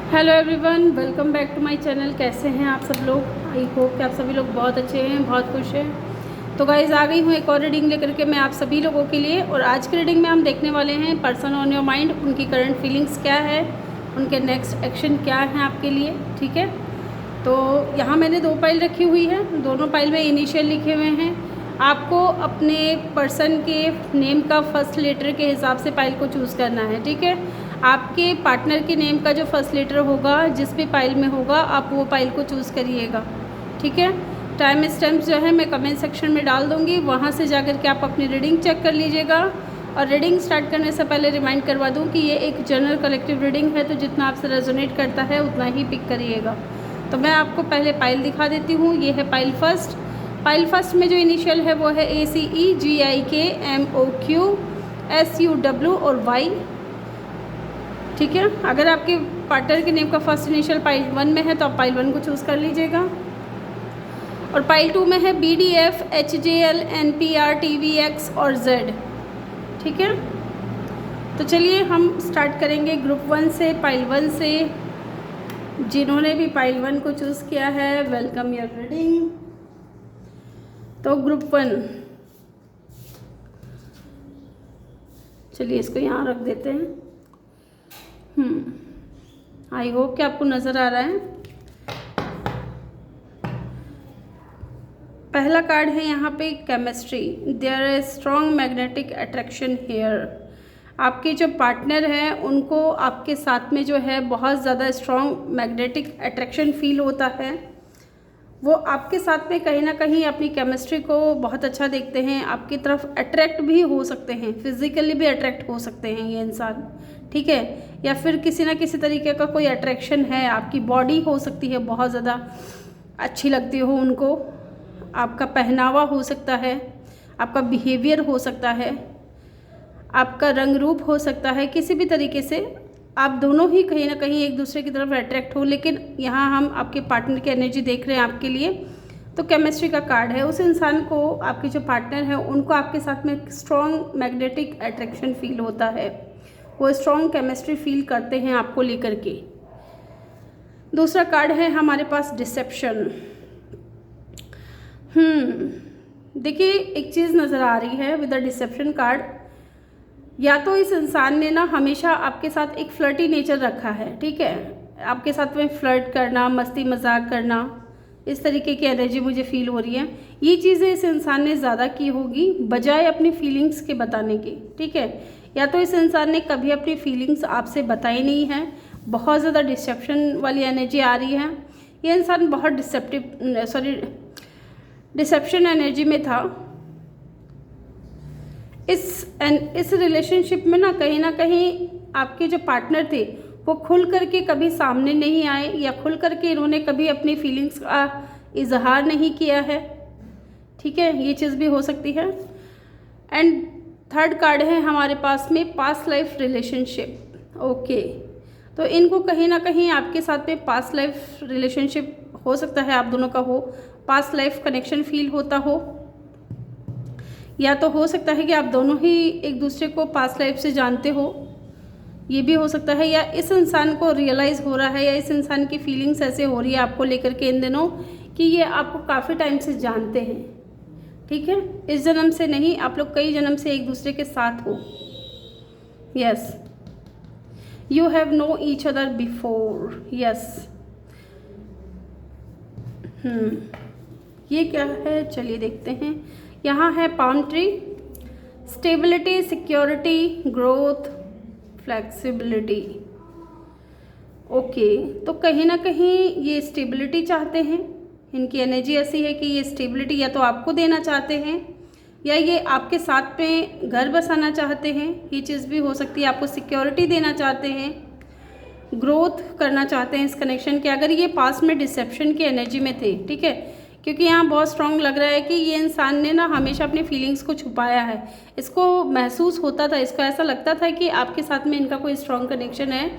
Hello everyone, welcome back to my channel. कैसे हैं आप सब लोग? आई होप कि आप सभी लोग बहुत अच्छे हैं, बहुत खुश हैं। तो गाइज़, आ गई हूँ एक और रीडिंग लेकर के मैं आप सभी लोगों के लिए। और आज की रीडिंग में हम देखने वाले हैं पर्सन ऑन योर माइंड, उनकी करंट फीलिंग्स क्या है, उनके नेक्स्ट एक्शन क्या हैं आपके लिए। ठीक है, तो यहाँ मैंने 2 फाइल रखी हुई है, दोनों फाइल में इनिशियल लिखे हुए हैं। आपको अपने पर्सन के नेम का फर्स्ट लेटर के हिसाब से फाइल को चूज़ करना है। ठीक है, आपके पार्टनर के नेम का जो फर्स्ट लेटर होगा, जिस भी फाइल में होगा, आप वो फाइल को चूज़ करिएगा। ठीक है, टाइम स्टैम्प्स जो है मैं कमेंट सेक्शन में डाल दूँगी, वहाँ से जाकर के आप अपनी रीडिंग चेक कर लीजिएगा। और रीडिंग स्टार्ट करने से पहले रिमाइंड करवा दूँ कि ये एक जनरल कलेक्टिव रीडिंग है, तो जितना आपसे रेजोनेट करता है उतना ही पिक करिएगा। तो मैं आपको पहले फाइल दिखा देती हूँ। ये है फाइल फर्स्ट। फाइल फर्स्ट में जो इनिशियल है वो है ACEGIKMOQSUW और Y। ठीक है, अगर आपके पार्टनर के नेम का फर्स्ट इनिशियल फाइल 1 में है तो आप फाइल 1 को चूज़ कर लीजिएगा। और फाइल 2 में है BDF HJL NPR TVX और Z। ठीक है, तो चलिए हम स्टार्ट करेंगे ग्रुप 1 से, फाइल 1 से। जिन्होंने भी फाइल 1 को चूज़ किया है, वेलकम योर रीडिंग। तो ग्रुप 1, चलिए इसको यहाँ रख देते हैं। आई होप कि आपको नज़र आ रहा है। पहला कार्ड है यहाँ पे chemistry. There is strong magnetic attraction here. आपके जो पार्टनर हैं उनको आपके साथ में जो है बहुत ज़्यादा स्ट्रॉन्ग मैग्नेटिक अट्रैक्शन फील होता है। वो आपके साथ में कहीं ना कहीं अपनी केमिस्ट्री को बहुत अच्छा देखते हैं, आपकी तरफ अट्रैक्ट भी हो सकते हैं, फिजिकली भी अट्रैक्ट हो सकते हैं ये इंसान। ठीक है, या फिर किसी ना किसी तरीके का कोई अट्रैक्शन है, आपकी बॉडी हो सकती है बहुत ज़्यादा अच्छी लगती हो उनको, आपका पहनावा हो सकता है, आपका बिहेवियर हो सकता है, आपका रंग रूप हो सकता है। किसी भी तरीके से आप दोनों ही कहीं ना कहीं एक दूसरे की तरफ अट्रैक्ट हो। लेकिन यहाँ हम आपके पार्टनर की एनर्जी देख रहे हैं आपके लिए, तो केमिस्ट्री का कार्ड है। उस इंसान को, आपके जो पार्टनर है उनको आपके साथ में स्ट्रॉन्ग मैग्नेटिक अट्रैक्शन फील होता है, वो स्ट्रॉन्ग केमिस्ट्री फील करते हैं आपको लेकर के। दूसरा कार्ड है हमारे पास डिसेप्शन। देखिए, एक चीज़ नज़र आ रही है विद द डिसेप्शन कार्ड। या तो इस इंसान ने ना हमेशा आपके साथ एक फ्लर्टी नेचर रखा है। ठीक है, आपके साथ में फ्लर्ट करना, मस्ती मजाक करना, इस तरीके की एनर्जी मुझे फील हो रही है। ये चीज़ें इस इंसान ने ज़्यादा की होगी बजाय अपनी फीलिंग्स के बताने की। ठीक है, या तो इस इंसान ने कभी अपनी फीलिंग्स आपसे बताई नहीं है, बहुत ज़्यादा डिसेप्शन वाली एनर्जी आ रही है। ये इंसान बहुत डिसेप्शन एनर्जी में था। इस रिलेशनशिप में ना कहीं आपके जो पार्टनर थे वो खुल करके कभी सामने नहीं आए, या खुल करके इन्होंने कभी अपनी फीलिंग्स का इजहार नहीं किया है। ठीक है, ये चीज़ भी हो सकती है। एंड थर्ड कार्ड है हमारे पास में पास्ट लाइफ रिलेशनशिप। ओके, तो इनको कहीं ना कहीं आपके साथ में पास्ट लाइफ रिलेशनशिप हो सकता है, आप दोनों का हो, पास्ट लाइफ कनेक्शन फील होता हो, या तो हो सकता है कि आप दोनों ही एक दूसरे को पास्ट लाइफ से जानते हो, ये भी हो सकता है। या इस इंसान को रियलाइज़ हो रहा है, या इस इंसान की फीलिंग्स ऐसे हो रही है आपको लेकर के इन दिनों कि ये आपको काफ़ी टाइम से जानते हैं। ठीक है, इस जन्म से नहीं, आप लोग कई जन्म से एक दूसरे के साथ हो। Yes, you have know each other before. Yes, ये क्या है, चलिए देखते हैं। यहाँ है palm tree, stability, security, growth, flexibility. Okay, तो कहीं ना कहीं ये स्टेबिलिटी चाहते हैं। इनकी एनर्जी ऐसी है कि ये स्टेबिलिटी या तो आपको देना चाहते हैं, या ये आपके साथ में घर बसाना चाहते हैं। ये चीज़ भी हो सकती है। आपको सिक्योरिटी देना चाहते हैं, ग्रोथ करना चाहते हैं इस कनेक्शन के। अगर ये पास में डिसेप्शन की एनर्जी में थे, ठीक है, क्योंकि यहाँ बहुत स्ट्रॉन्ग लग रहा है कि ये इंसान ने ना हमेशा अपनी फीलिंग्स को छुपाया है। इसको महसूस होता था, इसको ऐसा लगता था कि आपके साथ में इनका कोई स्ट्रॉन्ग कनेक्शन है,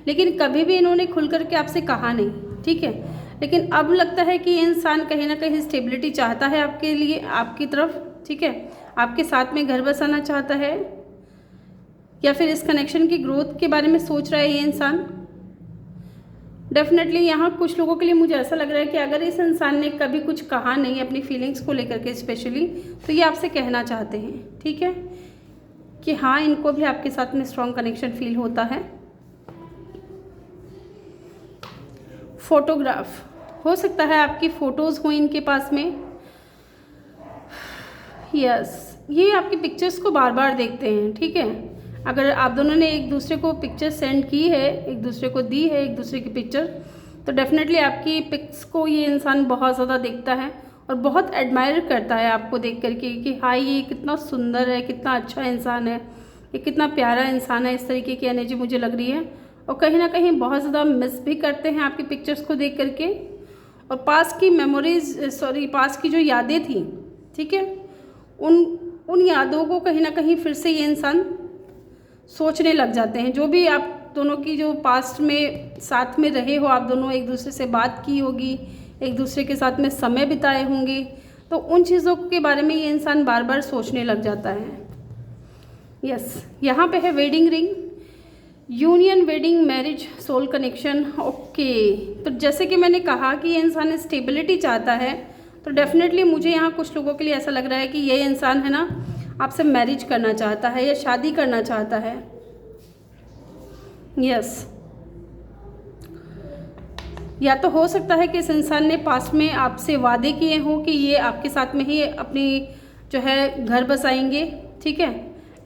लेकिन कभी भी इन्होंने खुल करके आपसे कहा नहीं। ठीक है, लेकिन अब लगता है कि ये इंसान कहीं ना कहीं स्टेबिलिटी चाहता है आपके लिए, आपकी तरफ। ठीक है, आपके साथ में घर बसाना चाहता है, या फिर इस कनेक्शन की ग्रोथ के बारे में सोच रहा है ये इंसान। डेफिनेटली यहाँ कुछ लोगों के लिए मुझे ऐसा लग रहा है कि अगर इस इंसान ने कभी कुछ कहा नहीं अपनी फीलिंग्स को लेकर के स्पेशली, तो ये आपसे कहना चाहते हैं, ठीक है, कि हाँ इनको भी आपके साथ में स्ट्रॉन्ग कनेक्शन फील होता है। फोटोग्राफ हो सकता है, आपकी फ़ोटोज़ हो इनके पास में। यस, ये आपकी पिक्चर्स को बार बार देखते हैं, ठीक है। अगर आप दोनों ने एक दूसरे को पिक्चर सेंड की है, एक दूसरे को दी है एक दूसरे की पिक्चर, तो डेफिनेटली आपकी पिक्स को ये इंसान बहुत ज़्यादा देखता है और बहुत एडमायर करता है आपको देख करके कि हाँ ये कितना सुंदर है, कितना अच्छा इंसान है, ये कितना प्यारा इंसान है। इस तरीके की एनर्जी मुझे लग रही है। और कहीं ना कहीं बहुत ज़्यादा मिस भी करते हैं आपकी पिक्चर्स को देख करके। और पास की मेमोरीज पास की जो यादें थी, ठीक है, उन यादों को कहीं ना कहीं फिर से ये इंसान सोचने लग जाते हैं। जो भी आप दोनों की जो पास्ट में साथ में रहे हो, आप दोनों एक दूसरे से बात की होगी, एक दूसरे के साथ में समय बिताए होंगे, तो उन चीज़ों के बारे में ये इंसान बार बार सोचने लग जाता है। यस, यहाँ पे है wedding ring, union, wedding, marriage, soul connection. Okay, तो जैसे कि मैंने कहा कि ये इंसान स्टेबिलिटी चाहता है, तो डेफिनेटली मुझे यहाँ कुछ लोगों के लिए ऐसा लग रहा है कि ये इंसान है ना आपसे मैरिज करना चाहता है या शादी करना चाहता है। यस, या तो हो सकता है कि इस इंसान ने पास्ट में आपसे वादे किए हों कि ये आपके साथ में ही अपनी जो है घर बसाएंगे, ठीक है,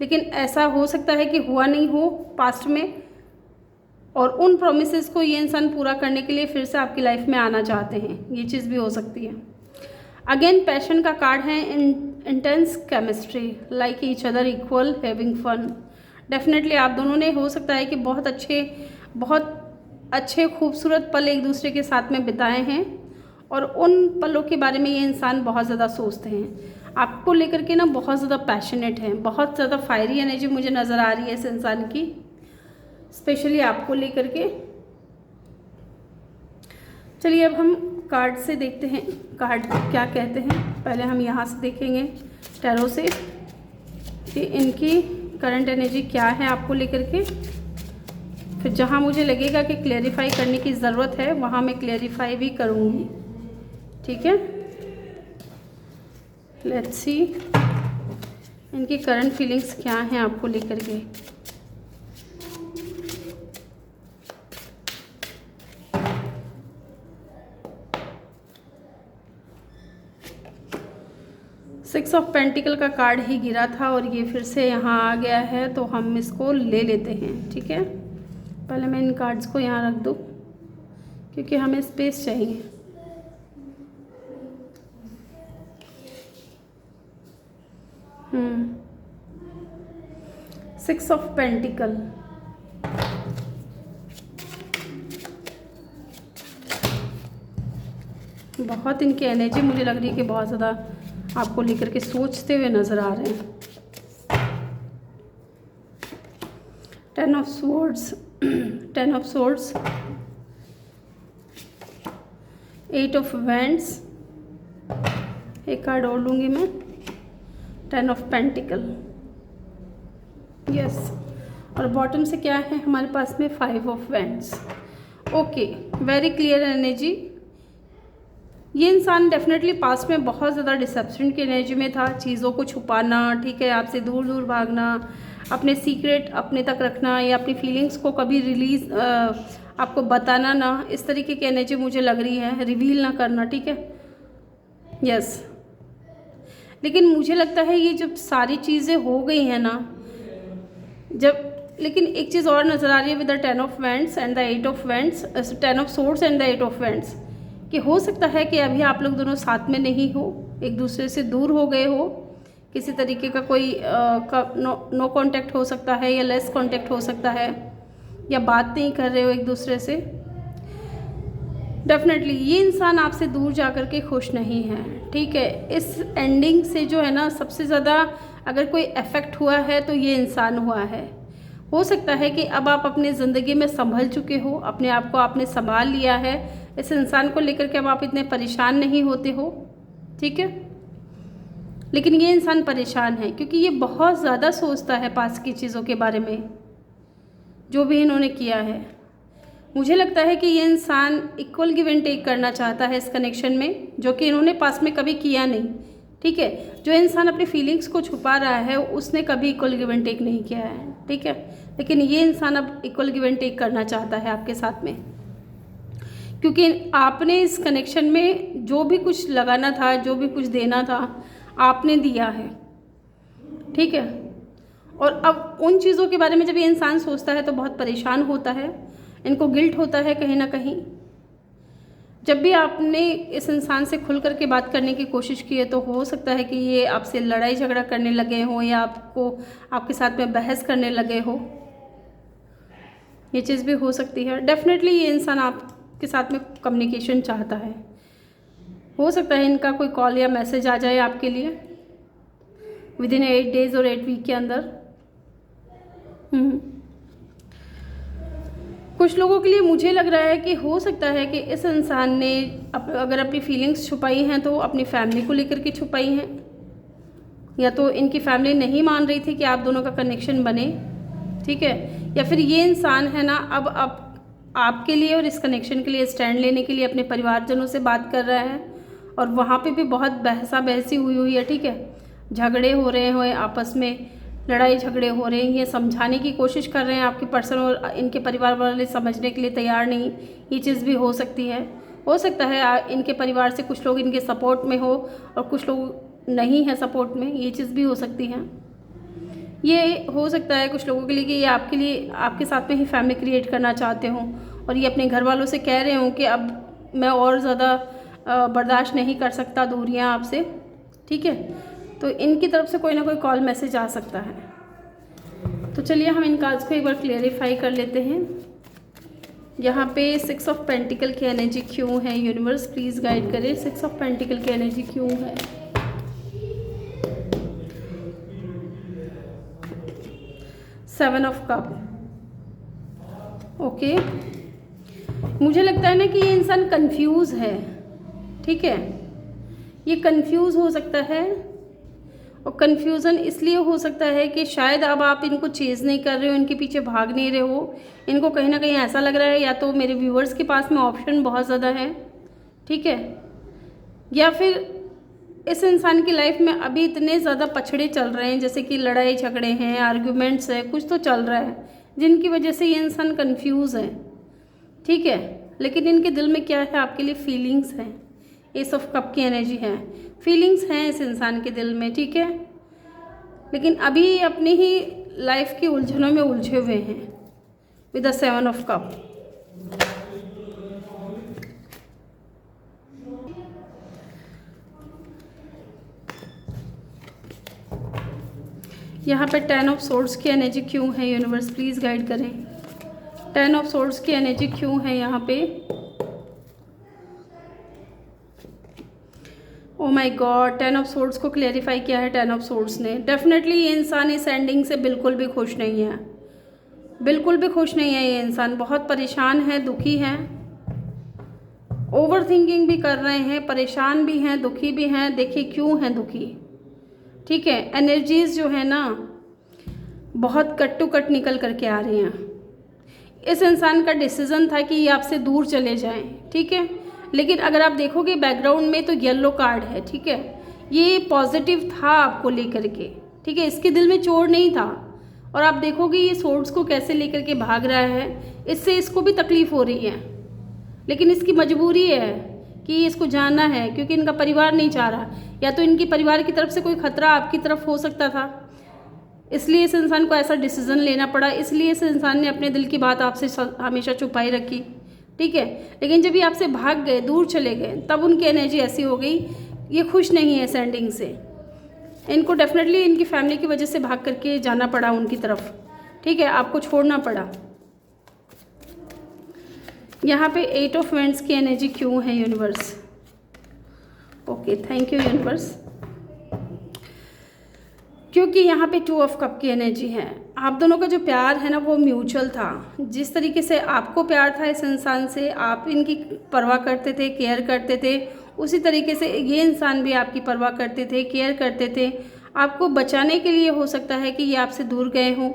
लेकिन ऐसा हो सकता है कि हुआ नहीं हो पास्ट में, और उन प्रोमिसेस को ये इंसान पूरा करने के लिए फिर से आपकी लाइफ में आना चाहते हैं। ये चीज़ भी हो सकती है। अगेन पैशन का कार्ड है, intense chemistry, like each other, equal, having fun. Definitely आप दोनों ने हो सकता है कि बहुत अच्छे खूबसूरत पल एक दूसरे के साथ में बिताए हैं, और उन पलों के बारे में ये इंसान बहुत ज़्यादा सोचते हैं। आपको लेकर के ना बहुत ज़्यादा पैशनेट हैं, बहुत ज़्यादा फायरी एनर्जी मुझे नज़र आ रही है इस इंसान की, स्पेशली आपको लेकर के। चलिए अब हम कार्ड से देखते हैं कार्ड क्या कहते हैं। पहले हम यहाँ से देखेंगे टैरो से कि इनकी करंट एनर्जी क्या है आपको लेकर के। फिर जहाँ मुझे लगेगा कि क्लेरिफाई करने की ज़रूरत है वहाँ मैं क्लेरिफाई भी करूँगी, ठीक है। लेट्स सी इनकी करंट फीलिंग्स क्या हैं आपको लेकर के। सिक्स ऑफ पेंटिकल का कार्ड ही गिरा था और ये फिर से यहाँ आ गया है, तो हम इसको ले लेते हैं, ठीक है। पहले मैं इन कार्ड्स को यहाँ रख दूँ क्योंकि हमें स्पेस चाहिए। सिक्स ऑफ पेंटिकल, बहुत इनकी एनर्जी मुझे लग रही है कि बहुत ज़्यादा आपको लेकर के सोचते हुए नज़र आ रहे हैं। 10 of swords, 10 of swords, 8 of wands, एक कार्ड और लूँगी मैं, 10 ऑफ पेंटिकल। यस, और बॉटम से क्या है हमारे पास में 5 of wands. Okay, very clear energy. ये इंसान डेफिनेटली पास्ट में बहुत ज़्यादा डिसेप्शन की एनर्जी में था, चीज़ों को छुपाना, ठीक है, आपसे दूर दूर भागना, अपने सीक्रेट अपने तक रखना या अपनी फीलिंग्स को कभी रिलीज आपको बताना ना, इस तरीके की एनर्जी मुझे लग रही है, रिवील ना करना, ठीक है। यस, लेकिन मुझे लगता है ये जब सारी चीज़ें हो गई हैं ना, लेकिन एक चीज़ और नज़र आ रही है with the 10 of wands and the 8 of wands, 10 of swords and the 8 of wands, कि हो सकता है कि अभी आप लोग दोनों साथ में नहीं हो, एक दूसरे से दूर हो गए हो, किसी तरीके का कोई नो कांटेक्ट हो सकता है या लेस कांटेक्ट हो सकता है, या बात नहीं कर रहे हो एक दूसरे से। डेफिनेटली ये इंसान आपसे दूर जा कर के खुश नहीं है, ठीक है। इस एंडिंग से जो है ना सबसे ज़्यादा अगर कोई इफ़ेक्ट हुआ है तो ये इंसान हुआ है। हो सकता है कि अब आप अपनी ज़िंदगी में संभल चुके हो, अपने आप को आपने संभाल लिया है, इस इंसान को लेकर के अब आप इतने परेशान नहीं होते हो, ठीक है। लेकिन ये इंसान परेशान है क्योंकि ये बहुत ज़्यादा सोचता है पास की चीज़ों के बारे में, जो भी इन्होंने किया है। मुझे लगता है कि ये इंसान इक्वल गिव एंड टेक करना चाहता है इस कनेक्शन में, जो कि इन्होंने पास में कभी किया नहीं। ठीक है, जो इंसान अपनी फीलिंग्स को छुपा रहा है उसने कभी इक्वल गिव एंड टेक नहीं किया है। ठीक है, लेकिन ये इंसान अब इक्वल गिव एंड टेक करना चाहता है आपके साथ में, क्योंकि आपने इस कनेक्शन में जो भी कुछ लगाना था, जो भी कुछ देना था, आपने दिया है। ठीक है, और अब उन चीज़ों के बारे में जब ये इंसान सोचता है तो बहुत परेशान होता है, इनको गिल्ट होता है कहीं ना कहीं। जब भी आपने इस इंसान से खुल करके बात करने की कोशिश की है तो हो सकता है कि ये आपसे लड़ाई झगड़ा करने लगे हों या आपके साथ में बहस करने लगे हो। ये चीज़ भी हो सकती है। डेफिनेटली ये इंसान आपके साथ में कम्युनिकेशन चाहता है। हो सकता है इनका कोई कॉल या मैसेज आ जाए आपके लिए विदिन 8 डेज और 8 वीक के अंदर। कुछ लोगों के लिए मुझे लग रहा है कि हो सकता है कि इस इंसान ने अगर अपनी फीलिंग्स छुपाई हैं तो अपनी फैमिली को लेकर के छुपाई हैं, या तो इनकी फैमिली नहीं मान रही थी कि आप दोनों का कनेक्शन बने। ठीक है, या फिर ये इंसान है ना अब आपके लिए और इस कनेक्शन के लिए स्टैंड लेने के लिए अपने परिवारजनों से बात कर रहा है, और वहाँ पे भी बहुत बहसी हुई है। ठीक है, झगड़े हो रहे हैं आपस में, लड़ाई झगड़े हो रहे हैं, ये समझाने की कोशिश कर रहे हैं आपके पर्सन, और इनके परिवार वाले समझने के लिए तैयार नहीं। ये चीज़ भी हो सकती है। हो सकता है इनके परिवार से कुछ लोग इनके सपोर्ट में हो और कुछ लोग नहीं है सपोर्ट में, ये चीज़ भी हो सकती है। ये हो सकता है कुछ लोगों के लिए कि ये आपके साथ में ही फैमिली क्रिएट करना चाहते हों, और ये अपने घर वालों से कह रहे हों कि अब मैं और ज़्यादा बर्दाश्त नहीं कर सकता दूरियां आपसे। ठीक है, तो इनकी तरफ से कोई ना कोई कॉल मैसेज आ सकता है। तो चलिए हम इन कार्ड्स को एक बार क्लियरिफाई कर लेते हैं। यहाँ पे 6 ऑफ पेंटिकल की एनर्जी क्यों है? यूनिवर्स प्लीज़ गाइड करें, 6 ऑफ पेंटिकल की एनर्जी क्यों है? 7 ऑफ कप। ओके, मुझे लगता है ना कि ये इंसान कंफ्यूज है। ठीक है, ये कंफ्यूज हो सकता है, और कन्फ्यूज़न इसलिए हो सकता है कि शायद अब आप इनको चेज़ नहीं कर रहे हो, इनके पीछे भाग नहीं रहे हो। इनको कहीं ना कहीं ऐसा लग रहा है या तो मेरे व्यूवर्स के पास में ऑप्शन बहुत ज़्यादा है। ठीक है, या फिर इस इंसान की लाइफ में अभी इतने ज़्यादा पछड़े चल रहे हैं, जैसे कि लड़ाई झगड़े हैं, आर्ग्यूमेंट्स है, कुछ तो चल रहा है जिनकी वजह से ये इंसान कंफ्यूज है। ठीक है, लेकिन इनके दिल में क्या है आपके लिए? फीलिंग्स हैं। एस ऑफ कप की एनर्जी है, फीलिंग्स हैं इस इंसान के दिल में। ठीक है, लेकिन अभी अपनी ही लाइफ की उलझनों में उलझे हुए हैं विद द 7 ऑफ कप। यहाँ पे 10 ऑफ सोर्ड्स की एनर्जी क्यों है? यूनिवर्स प्लीज़ गाइड करें, 10 ऑफ सोर्ड्स की एनर्जी क्यों है यहाँ पे? ओ माय गॉड, 10 ऑफ सोर्ड्स को क्लेरिफाई किया है 10 ऑफ सोर्ड्स ने। डेफिनेटली ये इंसान इस एंडिंग से बिल्कुल भी खुश नहीं है, बिल्कुल भी खुश नहीं है। ये इंसान बहुत परेशान है, दुखी है, ओवर थिंकिंग भी कर रहे हैं, परेशान भी हैं, दुखी भी हैं। देखिए क्यों हैं दुखी। ठीक है, एनर्जीज जो है ना बहुत कट टू कट निकल करके आ रही हैं। इस इंसान का डिसीज़न था कि ये आपसे दूर चले जाएं। ठीक है, लेकिन अगर आप देखोगे बैकग्राउंड में तो येलो कार्ड है। ठीक है, ये पॉजिटिव था आपको लेकर के। ठीक है, इसके दिल में चोट नहीं था, और आप देखोगे ये सोर्ड्स को कैसे लेकर के भाग रहा है। इससे इसको भी तकलीफ़ हो रही है, लेकिन इसकी मजबूरी है कि इसको जाना है, क्योंकि इनका परिवार नहीं चाह रहा, या तो इनके परिवार की तरफ से कोई खतरा आपकी तरफ हो सकता था, इसलिए इस इंसान को ऐसा डिसीज़न लेना पड़ा। इसलिए इस इंसान ने अपने दिल की बात आपसे हमेशा छुपाई रखी। ठीक है, लेकिन जब ये आपसे भाग गए, दूर चले गए, तब उनकी एनर्जी ऐसी हो गई, ये खुश नहीं है इस एंडिंग से। इनको डेफिनेटली इनकी फैमिली की वजह से भाग करके जाना पड़ा उनकी तरफ। ठीक है, आपको छोड़ना पड़ा। यहाँ पे 8 ऑफ वेंड्स की एनर्जी क्यों है universe? Okay, thank you universe, क्योंकि यहाँ पे 2 ऑफ कप की एनर्जी है। आप दोनों का जो प्यार है ना वो म्यूचुअल था। जिस तरीके से आपको प्यार था इस इंसान से, आप इनकी परवाह करते थे, केयर करते थे, उसी तरीके से ये इंसान भी आपकी परवाह करते थे, केयर करते थे। आपको बचाने के लिए हो सकता है कि ये आपसे दूर गए हों।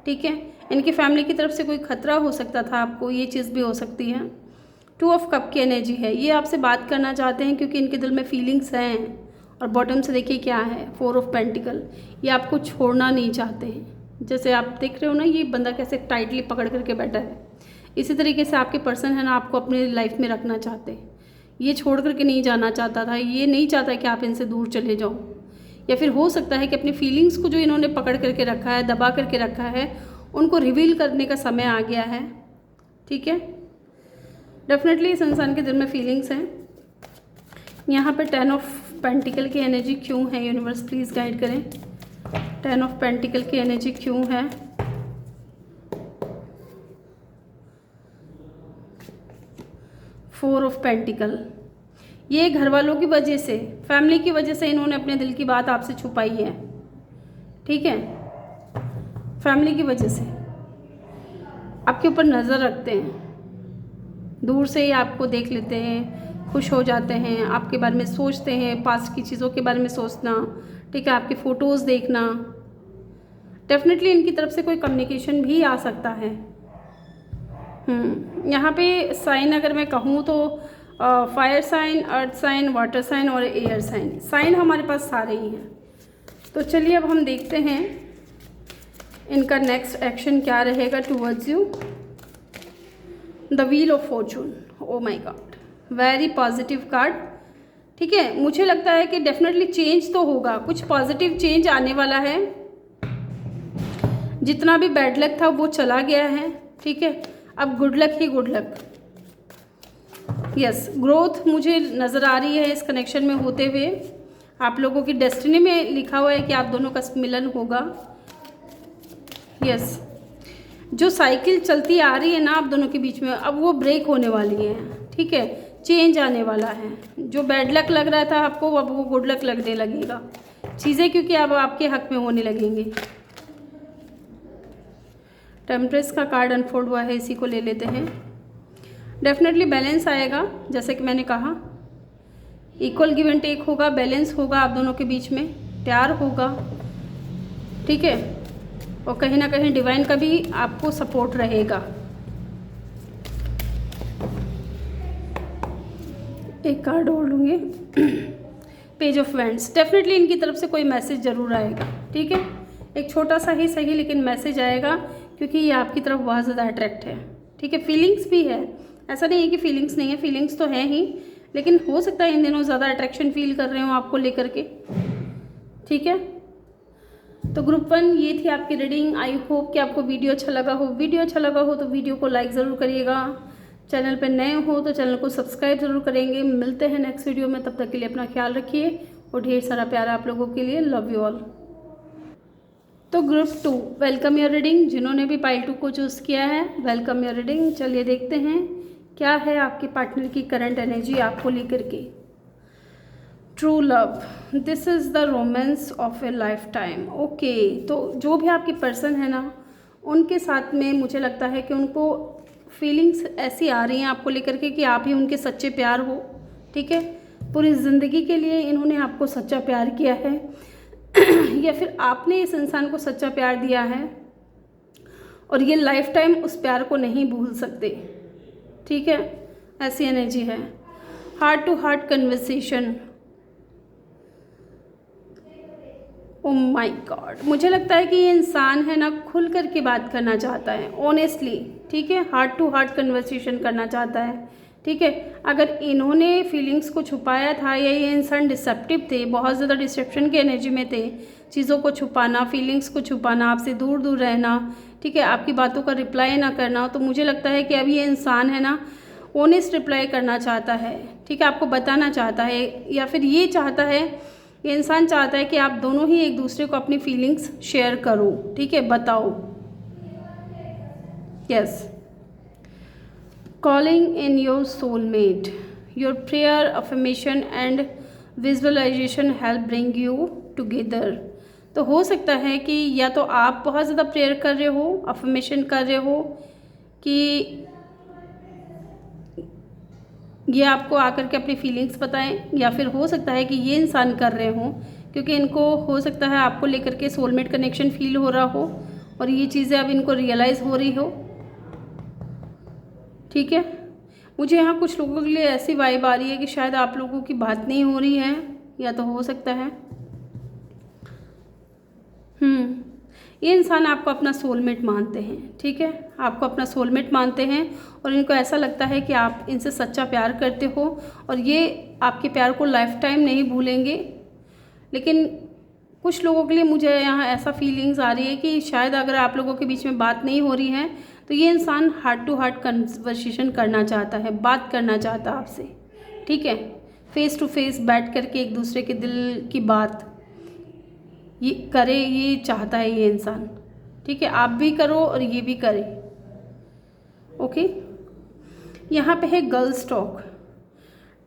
ठीक है, इनकी फैमिली की तरफ से कोई खतरा हो सकता था आपको, ये चीज़ भी हो सकती है। 2 ऑफ कप की एनर्जी है, ये आपसे बात करना चाहते हैं क्योंकि इनके दिल में फीलिंग्स हैं। और बॉटम से देखिए क्या है, 4 ऑफ पेंटिकल, ये आपको छोड़ना नहीं चाहते हैं। जैसे आप देख रहे हो ना, ये बंदा कैसे टाइटली पकड़ करके बैठा है, इसी तरीके से आपके पर्सन है ना आपको अपनी लाइफ में रखना चाहते हैं। ये छोड़ करके नहीं जाना चाहता था, ये नहीं चाहता कि आप इनसे दूर चले जाओ। या फिर हो सकता है कि अपनी फीलिंग्स को जो इन्होंने पकड़ करके रखा है, दबा करके रखा है, उनको रिवील करने का समय आ गया है। ठीक है, डेफिनेटली इस इंसान के दिल में फीलिंग्स हैं। यहाँ पे 10 ऑफ पेंटिकल की एनर्जी क्यों है, यूनिवर्स प्लीज़ गाइड करें। 10 ऑफ पेंटिकल की एनर्जी क्यों है। 4 ऑफ पेंटिकल, ये घर वालों की वजह से, फैमिली की वजह से इन्होंने अपने दिल की बात आपसे छुपाई है। ठीक है, फैमिली की वजह से आपके ऊपर नज़र रखते हैं, दूर से ही आपको देख लेते हैं, खुश हो जाते हैं, आपके बारे में सोचते हैं, पास्ट की चीज़ों के बारे में सोचना। ठीक है, आपकी फ़ोटोज़ देखना। डेफिनेटली इनकी तरफ से कोई कम्युनिकेशन भी आ सकता है। यहाँ पे साइन अगर मैं कहूँ तो fire sign, earth sign, water sign और एयर साइन, साइन हमारे पास सारे ही हैं। तो चलिए अब हम देखते हैं इनका नेक्स्ट एक्शन क्या रहेगा towards you. The wheel of Fortune, O my God, very positive card. ठीक है, मुझे लगता है कि डेफिनेटली चेंज तो होगा, कुछ पॉजिटिव चेंज आने वाला है। जितना भी बैड लक था वो चला गया है। ठीक है, अब गुड लक ही गुड लक। यस, ग्रोथ मुझे नज़र आ रही है इस कनेक्शन में होते हुए। आप लोगों की डेस्टिनी में लिखा हुआ है कि आप दोनों का मिलन होगा। यस, जो साइकिल चलती आ रही है ना आप दोनों के बीच में, अब वो ब्रेक होने वाली है। ठीक है, चेंज आने वाला है। जो बैड लक लग रहा था आपको, अब वो गुड लक लगने लगेगा चीज़ें, क्योंकि अब आपके हक में होने लगेंगे। टेम्परेस का कार्ड अनफोल्ड हुआ है, इसी को ले लेते हैं। डेफिनेटली बैलेंस आएगा, जैसे कि मैंने कहा, इक्वल गिव एंड टेक होगा, बैलेंस होगा आप दोनों के बीच में, प्यार होगा। ठीक है, और कहीं ना कहीं डिवाइन का भी आपको सपोर्ट रहेगा। एक कार्ड और लूँगी, पेज ऑफ वैंड्स। डेफिनेटली इनकी तरफ से कोई मैसेज ज़रूर आएगा। ठीक है, एक छोटा सा ही सही लेकिन मैसेज आएगा, क्योंकि ये आपकी तरफ बहुत ज़्यादा अट्रैक्ट है। ठीक है, फीलिंग्स भी है, ऐसा नहीं है कि फीलिंग्स नहीं है, फीलिंग्स तो हैं ही, लेकिन हो सकता है इन दिनों ज़्यादा अट्रैक्शन फील कर रहे हो आपको लेकर के। ठीक है, तो ग्रुप 1 ये थी आपकी रीडिंग। आई होप कि आपको वीडियो अच्छा लगा हो। वीडियो अच्छा लगा हो तो वीडियो को लाइक ज़रूर करिएगा। चैनल पर नए हो तो चैनल को सब्सक्राइब ज़रूर करेंगे। मिलते हैं नेक्स्ट वीडियो में, तब तक के लिए अपना ख्याल रखिए और ढेर सारा प्यार आप लोगों के लिए। Love you all. तो ग्रुप 2, वेलकम योर रीडिंग। जिन्होंने भी पाइल 2 को चूज़ किया है, वेलकम योर रीडिंग। चलिए देखते हैं क्या है आपके पार्टनर की करंट एनर्जी आपको लेकर के। True love, this is the romance of A life time. Okay, तो जो भी आपके पर्सन है ना, उनके साथ में मुझे लगता है कि उनको फीलिंग्स ऐसी आ रही हैं आपको लेकर के कि आप ही उनके सच्चे प्यार हो। ठीक है, पूरी ज़िंदगी के लिए इन्होंने आपको सच्चा प्यार किया है या फिर आपने इस इंसान को सच्चा प्यार दिया है और ये लाइफ टाइम उस प्यार को नहीं भूल सकते। ठीक है, ऐसी एनर्जी है। Heart to heart conversation, oh my god, मुझे लगता है कि ये इंसान है ना खुल कर के बात करना चाहता है, ऑनेस्टली। ठीक है, हार्ट टू हार्ट कन्वर्सेशन करना चाहता है। ठीक है, अगर इन्होंने फीलिंग्स को छुपाया था या ये इंसान डिसेप्टिव थे, बहुत ज़्यादा डिसेप्शन की एनर्जी में थे, चीज़ों को छुपाना, फीलिंग्स को छुपाना, आपसे दूर दूर रहना, ठीक है, आपकी बातों का रिप्लाई ना करना, तो मुझे लगता है कि अब ये इंसान है ना ऑनेस्ट रिप्लाई करना चाहता है। ठीक है, आपको बताना चाहता है, या फिर ये चाहता है, ये इंसान चाहता है कि आप दोनों ही एक दूसरे को अपनी फीलिंग्स शेयर करो। ठीक है, बताओ। Yes, calling in your soulmate, your prayer, affirmation and visualisation help bring you together. तो हो सकता है कि या तो आप बहुत ज़्यादा प्रेयर कर रहे हो, अफर्मेशन कर रहे हो कि ये आपको आकर के अपनी फीलिंग्स बताएं, या फिर हो सकता है कि ये इंसान कर रहे हों, क्योंकि इनको हो सकता है आपको लेकर के सोलमेट कनेक्शन फील हो रहा हो और ये चीज़ें अब इनको रियलाइज़ हो रही हो। ठीक है, मुझे यहाँ कुछ लोगों के लिए ऐसी वाइब आ रही है कि शायद आप लोगों की बात नहीं हो रही है, या तो हो सकता है ये इंसान आपको अपना सोलमेट मानते हैं। ठीक है, आपको अपना सोलमेट मानते हैं और इनको ऐसा लगता है कि आप इनसे सच्चा प्यार करते हो और ये आपके प्यार को लाइफ टाइम नहीं भूलेंगे। लेकिन कुछ लोगों के लिए मुझे यहाँ ऐसा फीलिंग्स आ रही है कि शायद अगर आप लोगों के बीच में बात नहीं हो रही है तो ये इंसान हार्ट टू हार्ट कन्वर्सेशन करना चाहता है, बात करना चाहता है आपसे। ठीक है, फेस टू फेस बैठ करके एक दूसरे के दिल की बात ये करे, ये चाहता है ये इंसान। ठीक है, आप भी करो और ये भी करे। ओके, यहाँ पे है girls talk,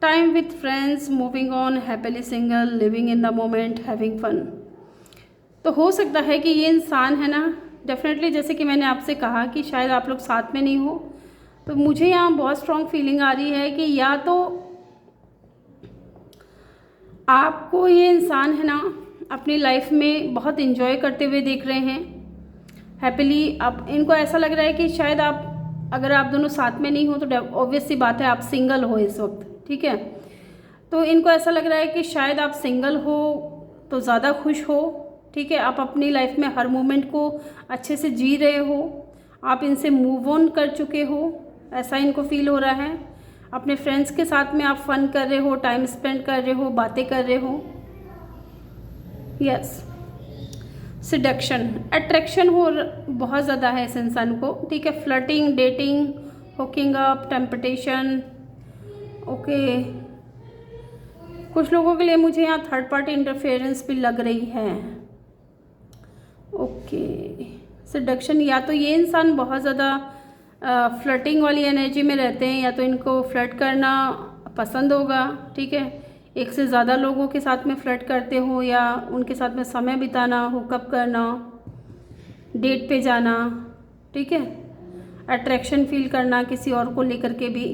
time with friends, moving on, happily single, living in the moment, having fun. तो हो सकता है कि ये इंसान है ना, डेफिनेटली जैसे कि मैंने आपसे कहा कि शायद आप लोग साथ में नहीं हो, तो मुझे यहाँ बहुत स्ट्रॉन्ग फीलिंग आ रही है कि या तो आपको ये इंसान है ना अपनी लाइफ में बहुत इन्जॉय करते हुए देख रहे हैं हैप्पीली। अब इनको ऐसा लग रहा है कि शायद आप, अगर आप दोनों साथ में नहीं हो तो ऑब्वियस सी बात है आप सिंगल हो इस वक्त। ठीक है, तो इनको ऐसा लग रहा है कि शायद आप सिंगल हो तो ज़्यादा खुश हो। ठीक है, आप अपनी लाइफ में हर मोमेंट को अच्छे से जी रहे हो, आप इनसे मूव ऑन कर चुके हो, ऐसा इनको फील हो रहा है। अपने फ्रेंड्स के साथ में आप फन कर रहे हो, टाइम स्पेंड कर रहे हो, बातें कर रहे हो। यस, सिडक्शन, अट्रैक्शन हो बहुत ज़्यादा है इस इंसान को। ठीक है, flirting, dating, hooking up, temptation. Okay, कुछ लोगों के लिए मुझे यहाँ थर्ड पार्टी इंटरफेरेंस भी लग रही है। ओके, सिडक्शन, या तो ये इंसान बहुत ज़्यादा फ्लर्टिंग वाली एनर्जी में रहते हैं, या तो इनको फ्लर्ट करना पसंद होगा। ठीक है, एक से ज़्यादा लोगों के साथ में फ्लर्ट करते हो या उनके साथ में समय बिताना, हुकअप करना, डेट पे जाना। ठीक है, अट्रैक्शन फील करना किसी और को लेकर के भी,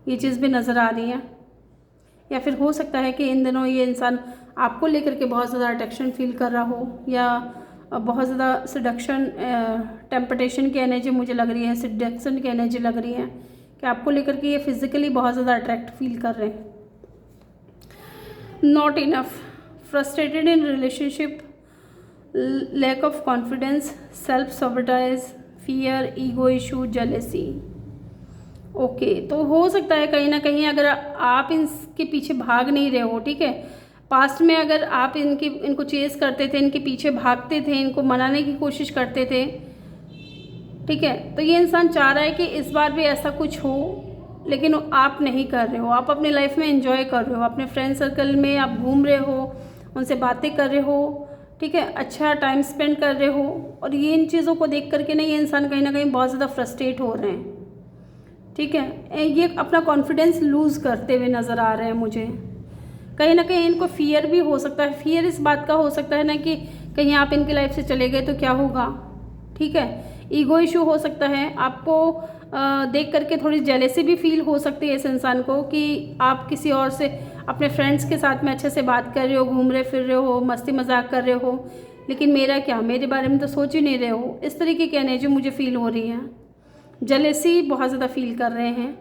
ये चीज़ भी नज़र आ रही है। या फिर हो सकता है कि इन दिनों ये इंसान आपको लेकर के बहुत ज़्यादा अट्रैक्शन फील कर रहा हो, या बहुत ज़्यादा सिडक्शन, टेम्पटेशन की एनर्जी मुझे लग रही है, सिडक्शन की एनर्जी लग रही है कि आपको लेकर के ये फिज़िकली बहुत ज़्यादा अट्रैक्ट फील कर रहे हैं। Not enough, frustrated in relationship, lack of confidence, self sabotage, fear, ego issue, jealousy. Okay, तो हो सकता है कहीं ना कहीं अगर आप इनके पीछे भाग नहीं रहे हो। ठीक है, पास्ट में अगर आप इनको चेस करते थे, इनके पीछे भागते थे, इनको मनाने की कोशिश करते थे। ठीक है, तो ये इंसान चाह रहा है कि इस बार भी ऐसा कुछ हो, लेकिन आप नहीं कर रहे हो। आप अपनी लाइफ में एंजॉय कर रहे हो, अपने फ्रेंड सर्कल में आप घूम रहे हो, उनसे बातें कर रहे हो। ठीक है, अच्छा टाइम स्पेंड कर रहे हो, और ये इन चीज़ों को देख करके ना ये इंसान कहीं ना कहीं बहुत ज़्यादा फ्रस्ट्रेट हो रहे हैं। ठीक है, ये अपना कॉन्फिडेंस लूज़ करते हुए नज़र आ रहे हैं मुझे। कहीं ना कहीं इनको फियर भी हो सकता है। फियर इस बात का हो सकता है ना कि कहीं आप इनकी लाइफ से चले गए तो क्या होगा। ठीक है, ईगो इशू हो सकता है, आपको देख करके थोड़ी जेलेसी भी फील हो सकती है इस इंसान को कि आप किसी और से, अपने फ्रेंड्स के साथ में अच्छे से बात कर रहे हो, घूम रहे फिर रहे हो, मस्ती मजाक कर रहे हो, लेकिन मेरा क्या, मेरे बारे में तो सोच ही नहीं रहे हो। इस तरीके की एनर्जी मुझे फील हो रही है। जेलेसी बहुत ज़्यादा फील कर रहे हैं,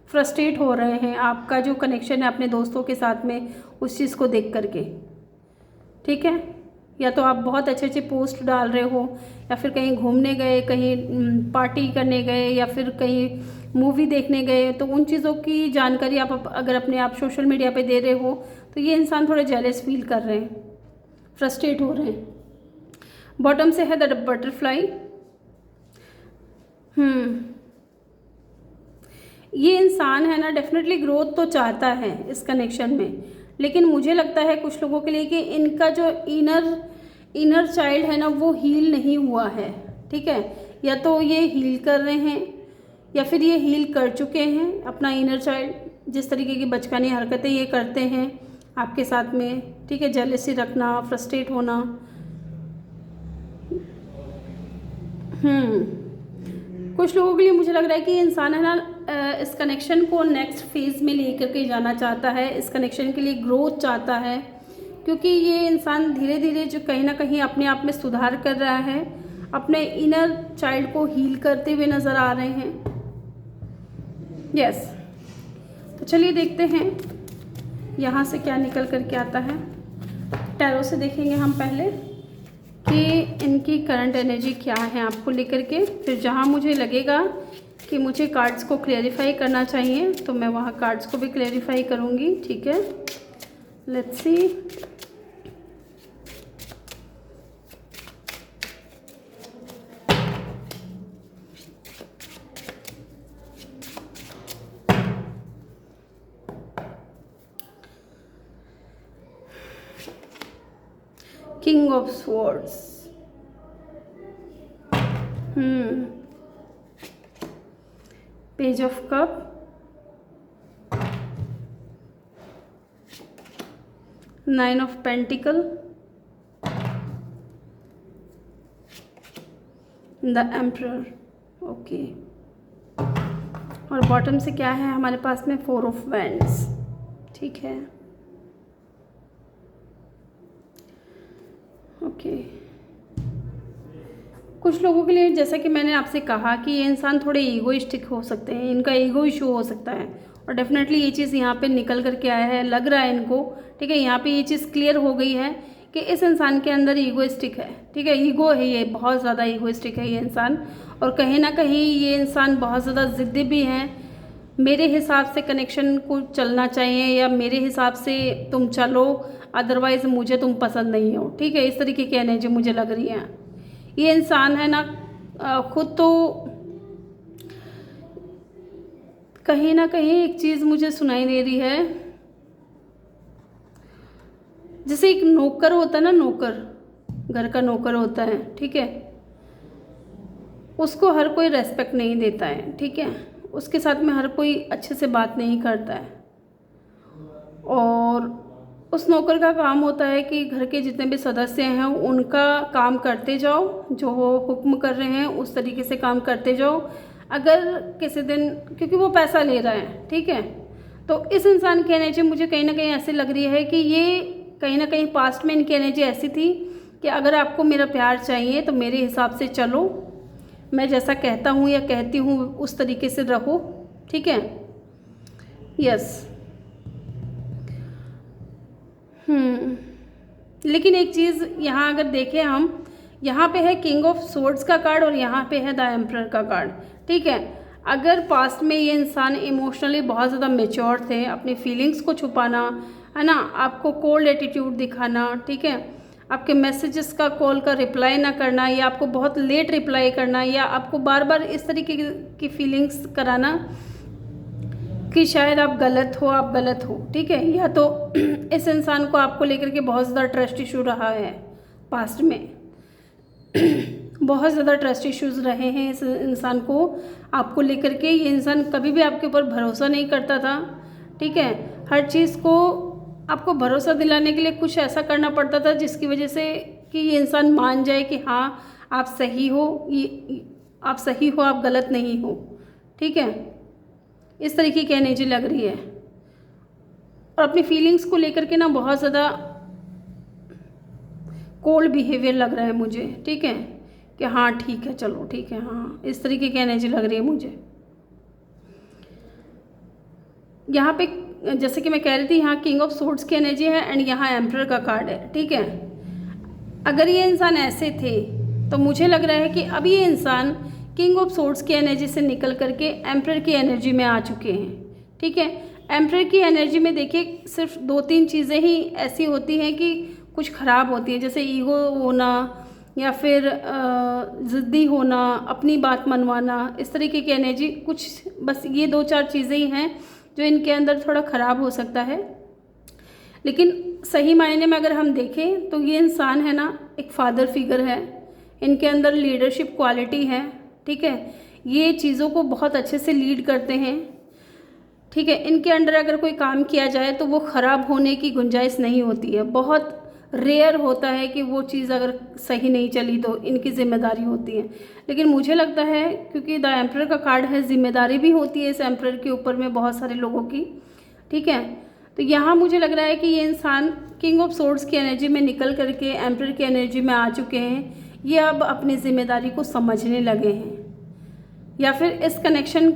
फ्रस्ट्रेट हो रहे हैं आपका जो कनेक्शन है अपने दोस्तों के साथ में, उस चीज़ को देख करके। ठीक है, या तो आप बहुत अच्छे अच्छे पोस्ट डाल रहे हो, या फिर कहीं घूमने गए, कहीं पार्टी करने गए, या फिर कहीं मूवी देखने गए, तो उन चीज़ों की जानकारी आप अगर अपने आप सोशल मीडिया पे दे रहे हो तो ये इंसान थोड़े जेलस फील कर रहे हैं, फ्रस्ट्रेट हो रहे हैं। बॉटम से है द बटरफ्लाई। ये इंसान है ना डेफिनेटली ग्रोथ तो चाहता है इस कनेक्शन में, लेकिन मुझे लगता है कुछ लोगों के लिए कि इनका जो इनर चाइल्ड है ना वो हील नहीं हुआ है। ठीक है, या तो ये हील कर रहे हैं या फिर ये हील कर चुके हैं अपना इनर चाइल्ड, जिस तरीके की बचकानी हरकतें ये करते हैं आपके साथ में। ठीक है, जेलसी रखना, फ्रस्ट्रेट होना। कुछ लोगों के लिए मुझे लग रहा है कि इंसान है ना इस कनेक्शन को नेक्स्ट फेज़ में लेकर के जाना चाहता है, इस कनेक्शन के लिए ग्रोथ चाहता है, क्योंकि ये इंसान धीरे धीरे जो कहीं ना कहीं अपने आप में सुधार कर रहा है अपने इनर चाइल्ड को हील करते हुए नज़र आ रहे हैं। यस, तो चलिए देखते हैं यहाँ से क्या निकल कर के आता है। टैरो से देखेंगे हम पहले कि इनकी करंट एनर्जी क्या है आपको लेकर के, फिर जहाँ मुझे लगेगा कि मुझे कार्ड्स को क्लेरिफाई करना चाहिए तो मैं वहाँ कार्ड्स को भी क्लेरिफाई करूँगी। ठीक है, let's see. King of swords, page of cup, nine of pentacle, the emperor. Okay, और बॉटम से क्या है हमारे पास में? Four of wands. ठीक है, ओके। कुछ लोगों के लिए, जैसा कि मैंने आपसे कहा कि ये इंसान थोड़े ईगोइस्टिक हो सकते हैं, इनका ईगो इशू हो सकता है, और डेफिनेटली ये चीज़ यहाँ पे निकल करके आया है, लग रहा है इनको। ठीक है, यहाँ पे ये चीज़ क्लियर हो गई है कि इस इंसान के अंदर ईगोइस्टिक है। ठीक है, ईगो है, ये बहुत ज़्यादा ईगोइस्टिक है ये इंसान, और कहीं ना कहीं ये इंसान बहुत ज़्यादा ज़िद्दी भी हैं। मेरे हिसाब से कनेक्शन को चलना चाहिए, या मेरे हिसाब से तुम चलो, अदरवाइज़ मुझे तुम पसंद नहीं हो। ठीक है, इस तरीके की एनर्जी मुझे लग रही है। ये इंसान है ना, खुद तो कहीं ना कहीं एक चीज़ मुझे सुनाई दे रही है, जैसे एक नौकर होता है ना, नौकर, घर का नौकर होता है। ठीक है, उसको हर कोई रेस्पेक्ट नहीं देता है। ठीक है, उसके साथ में हर कोई अच्छे से बात नहीं करता है, और उस नौकर का काम होता है कि घर के जितने भी सदस्य हैं उनका काम करते जाओ, जो वो हुक्म कर रहे हैं उस तरीके से काम करते जाओ। अगर किसी दिन, क्योंकि वो पैसा ले रहा है, ठीक है, तो इस इंसान की एनर्जी मुझे कहीं ना कहीं ऐसी लग रही है कि ये कहीं ना कहीं पास्ट में इनकी एनर्जी ऐसी थी कि अगर आपको मेरा प्यार चाहिए तो मेरे हिसाब से चलो, मैं जैसा कहता हूँ या कहती हूँ उस तरीके से रहो। ठीक है, यस। लेकिन एक चीज़ यहाँ अगर देखें हम, यहाँ पे है किंग ऑफ सोर्ड्स का कार्ड और यहाँ पे है द एम्परर का कार्ड। ठीक है, अगर पास्ट में ये इंसान इमोशनली बहुत ज़्यादा मेच्योर थे, अपनी फीलिंग्स को छुपाना, है ना, आपको कोल्ड एटीट्यूड दिखाना, ठीक है, आपके मैसेजेस का, कॉल का रिप्लाई ना करना, या आपको बहुत लेट रिप्लाई करना, या आपको बार बार इस तरीके की फीलिंग्स कराना कि शायद आप गलत हो, आप गलत हो। ठीक है, या तो इस इंसान को आपको लेकर के बहुत ज़्यादा ट्रस्ट इशू रहा है पास्ट में बहुत ज़्यादा ट्रस्ट इश्यूज रहे हैं इस इंसान को आपको लेकर के। ये इंसान कभी भी आपके ऊपर भरोसा नहीं करता था। ठीक है, हर चीज़ को आपको भरोसा दिलाने के लिए कुछ ऐसा करना पड़ता था जिसकी वजह से कि ये इंसान मान जाए कि हाँ आप सही हो, ये आप सही हो, आप गलत नहीं हो। ठीक है, इस तरीके की एनर्जी लग रही है, और अपनी फीलिंग्स को लेकर के ना बहुत ज़्यादा कोल्ड बिहेवियर लग रहा है मुझे। ठीक है, कि हाँ ठीक है, चलो ठीक है, हाँ, इस तरीके की एनर्जी लग रही है मुझे। यहाँ पे जैसे कि मैं कह रही थी, यहाँ किंग ऑफ सोर्ड्स की एनर्जी है एंड यहाँ एम्परर का कार्ड है। ठीक है, अगर ये इंसान ऐसे थे तो मुझे लग रहा है कि अब ये इंसान किंग ऑफ सोर्ड्स की एनर्जी से निकल करके एम्परर की एनर्जी में आ चुके हैं। ठीक है, एम्परर की एनर्जी में देखिए सिर्फ 2-3 चीज़ें ही ऐसी होती हैं कि कुछ ख़राब होती हैं, जैसे ईगो होना या फिर ज़िद्दी होना, अपनी बात मनवाना, इस तरीके की एनर्जी, कुछ बस ये 2-4 चीज़ें ही हैं जो इनके अंदर थोड़ा ख़राब हो सकता है। लेकिन सही मायने में अगर हम देखें तो ये इंसान है ना, एक फादर फिगर है, इनके अंदर लीडरशिप क्वालिटी है। ठीक है, ये चीज़ों को बहुत अच्छे से लीड करते हैं। ठीक है, इनके अंडर अगर कोई काम किया जाए तो वो ख़राब होने की गुंजाइश नहीं होती है, बहुत रेयर होता है कि वो चीज़ अगर सही नहीं चली तो इनकी जिम्मेदारी होती है। लेकिन मुझे लगता है क्योंकि द एम्परर का कार्ड है, जिम्मेदारी भी होती है इस एम्परर के ऊपर में बहुत सारे लोगों की। ठीक है, तो यहाँ मुझे लग रहा है कि ये इंसान किंग ऑफ सोर्ड्स की एनर्जी में निकल करके एम्परर की एनर्जी में आ चुके हैं। ये अब अपनी जिम्मेदारी को समझने लगे हैं, या फिर इस कनेक्शन